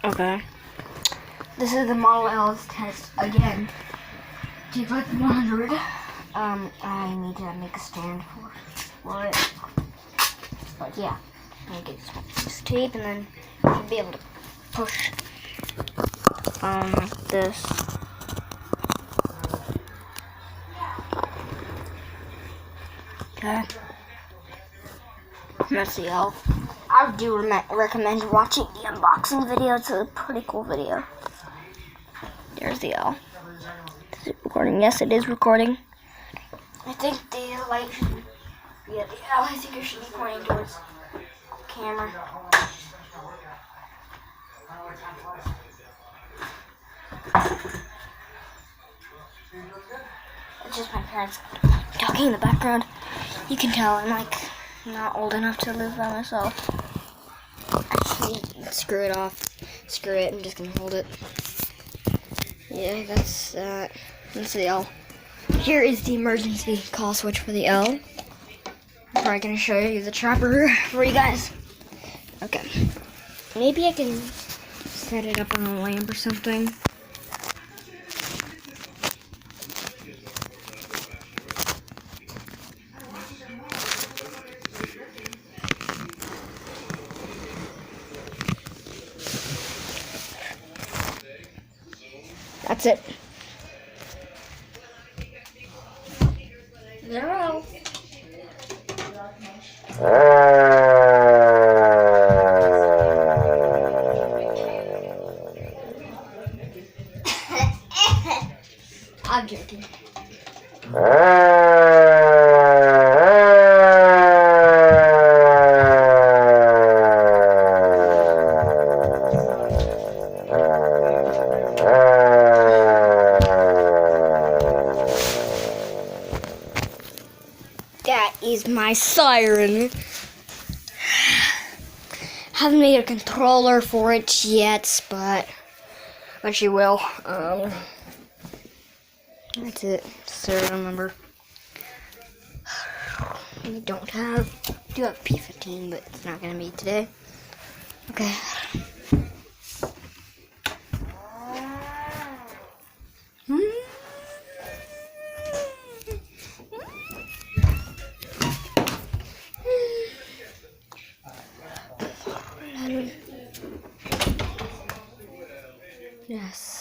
Okay. This is the Model L's test again. Take like 100. I need to make a stand for it. But yeah, I'm gonna get this tape and then I'll be able to push like this. Okay. That's the L. I do recommend watching the unboxing video. It's a pretty cool video. There's the L. Is it recording? Yes, it is recording. I think the light should be at the L. I think it should be pointing towards the camera. It's just my parents talking in the background. You can tell I'm like not old enough to live by myself. I just need to screw it off. Screw it. I'm just gonna hold it. Yeah, that's that. That's the L. Here is the emergency call switch for the L. I'm probably gonna show you the chopper for you guys. Okay. Maybe I can set it up on a lamp or something. That's it. 0. I'm joking. That is my siren. Haven't made a controller for it yet, but you will. That's it. Serial number. We do have P15, but it's not gonna be today. Okay. Yes.